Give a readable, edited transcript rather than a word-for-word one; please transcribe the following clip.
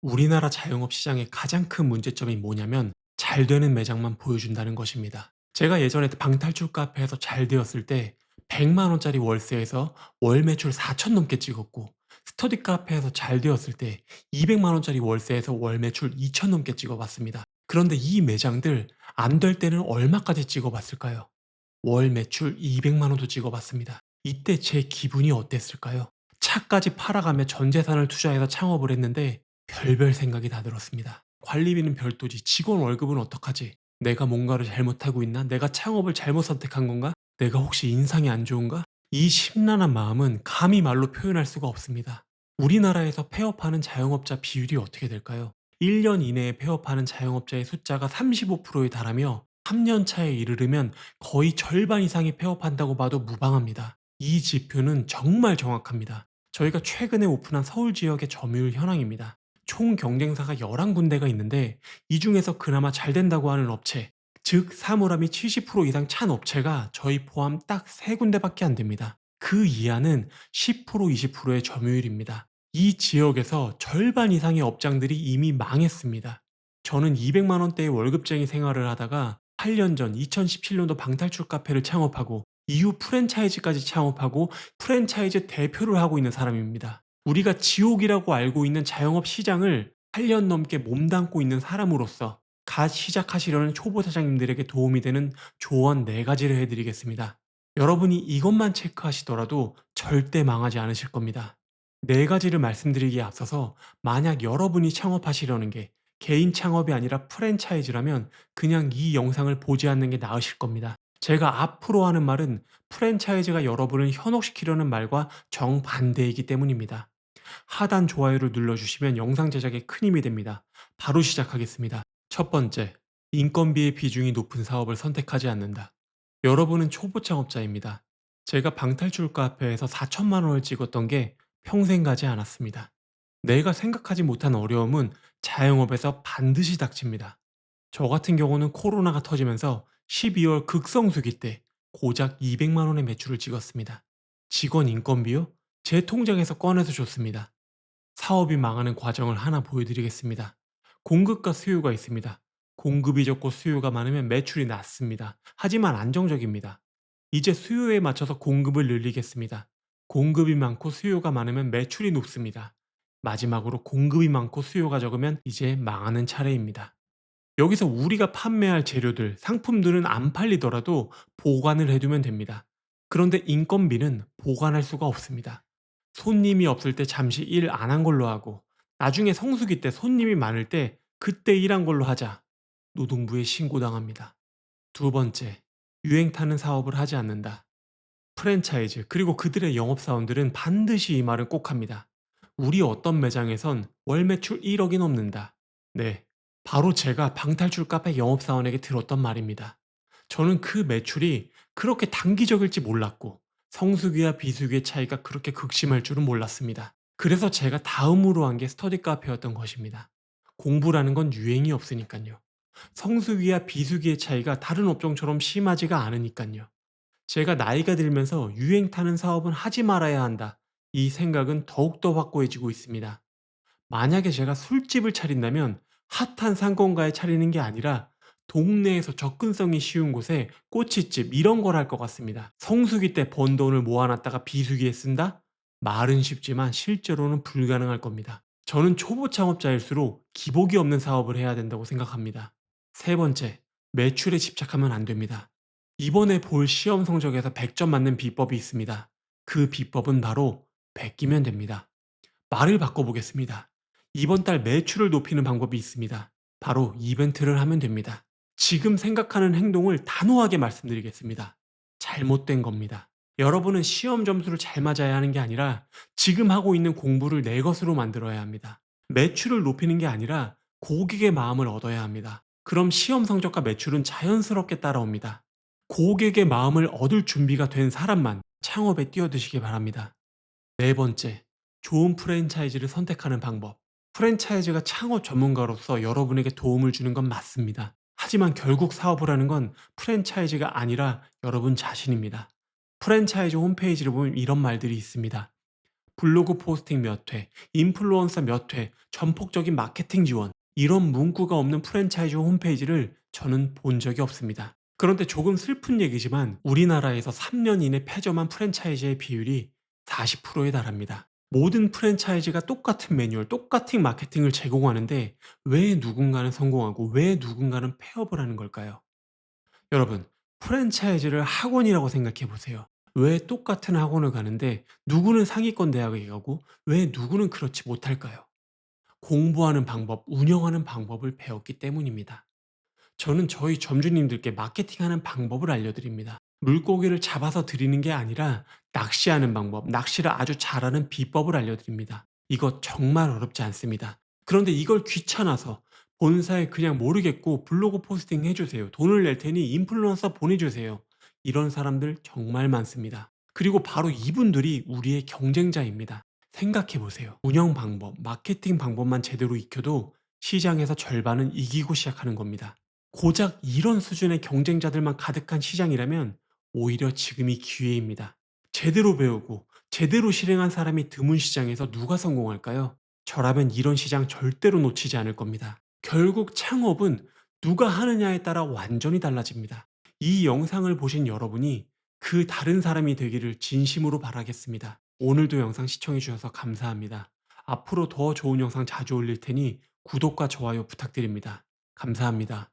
우리나라 자영업 시장의 가장 큰 문제점이 뭐냐면 잘 되는 매장만 보여준다는 것입니다. 제가 예전에 방탈출 카페에서 잘 되었을 때 100만 원짜리 월세에서 월 매출 4천 넘게 찍었고, 스터디 카페에서 잘 되었을 때 200만 원짜리 월세에서 월 매출 2천 넘게 찍어봤습니다. 그런데 이 매장들 안 될 때는 얼마까지 찍어봤을까요? 월 매출 200만 원도 찍어봤습니다. 이때 제 기분이 어땠을까요? 차까지 팔아가며 전 재산을 투자해서 창업을 했는데 별별 생각이 다 들었습니다. 관리비는 별도지, 직원 월급은 어떡하지? 내가 뭔가를 잘못하고 있나? 내가 창업을 잘못 선택한 건가? 내가 혹시 인상이 안 좋은가? 이 심란한 마음은 감히 말로 표현할 수가 없습니다. 우리나라에서 폐업하는 자영업자 비율이 어떻게 될까요? 1년 이내에 폐업하는 자영업자의 숫자가 35%에 달하며 3년 차에 이르르면 거의 절반 이상이 폐업한다고 봐도 무방합니다. 이 지표는 정말 정확합니다. 저희가 최근에 오픈한 서울 지역의 점유율 현황입니다. 총 경쟁사가 11군데가 있는데 이 중에서 그나마 잘 된다고 하는 업체, 즉 사물함이 70% 이상 찬 업체가 저희 포함 딱 3군데밖에 안 됩니다. 그 이하는 10% 20%의 점유율입니다. 이 지역에서 절반 이상의 업장들이 이미 망했습니다. 저는 200만 원대의 월급쟁이 생활을 하다가 8년 전 2017년도 방탈출 카페를 창업하고 이후 프랜차이즈까지 창업하고 프랜차이즈 대표를 하고 있는 사람입니다. 우리가 지옥이라고 알고 있는 자영업 시장을 8년 넘게 몸담고 있는 사람으로서 갓 시작하시려는 초보 사장님들에게 도움이 되는 조언 4가지를 해드리겠습니다. 여러분이 이것만 체크하시더라도 절대 망하지 않으실 겁니다. 4가지를 말씀드리기에 앞서서 만약 여러분이 창업하시려는 게 개인 창업이 아니라 프랜차이즈라면 그냥 이 영상을 보지 않는 게 나으실 겁니다. 제가 앞으로 하는 말은 프랜차이즈가 여러분을 현혹시키려는 말과 정반대이기 때문입니다. 하단 좋아요를 눌러주시면 영상 제작에 큰 힘이 됩니다. 바로 시작하겠습니다. 첫 번째, 인건비의 비중이 높은 사업을 선택하지 않는다. 여러분은 초보 창업자입니다. 제가 방탈출 카페에서 4천만 원을 찍었던 게 평생 가지 않았습니다. 내가 생각하지 못한 어려움은 자영업에서 반드시 닥칩니다. 저 같은 경우는 코로나가 터지면서 12월 극성수기 때 고작 200만 원의 매출을 찍었습니다. 직원 인건비요? 제 통장에서 꺼내서 줬습니다. 사업이 망하는 과정을 하나 보여드리겠습니다. 공급과 수요가 있습니다. 공급이 적고 수요가 많으면 매출이 낮습니다. 하지만 안정적입니다. 이제 수요에 맞춰서 공급을 늘리겠습니다. 공급이 많고 수요가 많으면 매출이 높습니다. 마지막으로 공급이 많고 수요가 적으면 이제 망하는 차례입니다. 여기서 우리가 판매할 재료들, 상품들은 안 팔리더라도 보관을 해두면 됩니다. 그런데 인건비는 보관할 수가 없습니다. 손님이 없을 때 잠시 일 안 한 걸로 하고 나중에 성수기 때 손님이 많을 때 그때 일한 걸로 하자. 노동부에 신고당합니다. 두 번째, 유행 타는 사업을 하지 않는다. 프랜차이즈 그리고 그들의 영업사원들은 반드시 이 말은 꼭 합니다. 우리 어떤 매장에선 월 매출 1억이 넘는다. 네, 바로 제가 방탈출 카페 영업사원에게 들었던 말입니다. 저는 그 매출이 그렇게 단기적일지 몰랐고 성수기와 비수기의 차이가 그렇게 극심할 줄은 몰랐습니다. 그래서 제가 다음으로 한 게 스터디 카페였던 것입니다. 공부라는 건 유행이 없으니까요. 성수기와 비수기의 차이가 다른 업종처럼 심하지가 않으니까요. 제가 나이가 들면서 유행 타는 사업은 하지 말아야 한다. 이 생각은 더욱더 확고해지고 있습니다. 만약에 제가 술집을 차린다면 핫한 상권가에 차리는 게 아니라 동네에서 접근성이 쉬운 곳에 꼬치집 이런 걸 할 것 같습니다. 성수기 때 번 돈을 모아놨다가 비수기에 쓴다? 말은 쉽지만 실제로는 불가능할 겁니다. 저는 초보 창업자일수록 기복이 없는 사업을 해야 된다고 생각합니다. 세 번째, 매출에 집착하면 안 됩니다. 이번에 볼 시험 성적에서 100점 맞는 비법이 있습니다. 그 비법은 바로 베끼면 됩니다. 말을 바꿔보겠습니다. 이번 달 매출을 높이는 방법이 있습니다. 바로 이벤트를 하면 됩니다. 지금 생각하는 행동을 단호하게 말씀드리겠습니다. 잘못된 겁니다. 여러분은 시험 점수를 잘 맞아야 하는 게 아니라 지금 하고 있는 공부를 내 것으로 만들어야 합니다. 매출을 높이는 게 아니라 고객의 마음을 얻어야 합니다. 그럼 시험 성적과 매출은 자연스럽게 따라옵니다. 고객의 마음을 얻을 준비가 된 사람만 창업에 뛰어드시기 바랍니다. 네 번째, 좋은 프랜차이즈를 선택하는 방법. 프랜차이즈가 창업 전문가로서 여러분에게 도움을 주는 건 맞습니다. 하지만 결국 사업을 하는 건 프랜차이즈가 아니라 여러분 자신입니다. 프랜차이즈 홈페이지를 보면 이런 말들이 있습니다. 블로그 포스팅 몇 회, 인플루언서 몇 회, 전폭적인 마케팅 지원, 이런 문구가 없는 프랜차이즈 홈페이지를 저는 본 적이 없습니다. 그런데 조금 슬픈 얘기지만 우리나라에서 3년 이내 폐점한 프랜차이즈의 비율이 40%에 달합니다. 모든 프랜차이즈가 똑같은 매뉴얼, 똑같은 마케팅을 제공하는데 왜 누군가는 성공하고 왜 누군가는 폐업을 하는 걸까요? 여러분, 프랜차이즈를 학원이라고 생각해 보세요. 왜 똑같은 학원을 가는데 누구는 상위권 대학에 가고 왜 누구는 그렇지 못할까요? 공부하는 방법, 운영하는 방법을 배웠기 때문입니다. 저는 저희 점주님들께 마케팅하는 방법을 알려드립니다. 물고기를 잡아서 드리는 게 아니라 낚시하는 방법, 낚시를 아주 잘하는 비법을 알려드립니다. 이거 정말 어렵지 않습니다. 그런데 이걸 귀찮아서 본사에 그냥 모르겠고 블로그 포스팅 해주세요. 돈을 낼 테니 인플루언서 보내주세요. 이런 사람들 정말 많습니다. 그리고 바로 이분들이 우리의 경쟁자입니다. 생각해 보세요. 운영 방법, 마케팅 방법만 제대로 익혀도 시장에서 절반은 이기고 시작하는 겁니다. 고작 이런 수준의 경쟁자들만 가득한 시장이라면 오히려 지금이 기회입니다. 제대로 배우고 제대로 실행한 사람이 드문 시장에서 누가 성공할까요? 저라면 이런 시장 절대로 놓치지 않을 겁니다. 결국 창업은 누가 하느냐에 따라 완전히 달라집니다. 이 영상을 보신 여러분이 그 다른 사람이 되기를 진심으로 바라겠습니다. 오늘도 영상 시청해 주셔서 감사합니다. 앞으로 더 좋은 영상 자주 올릴 테니 구독과 좋아요 부탁드립니다. 감사합니다.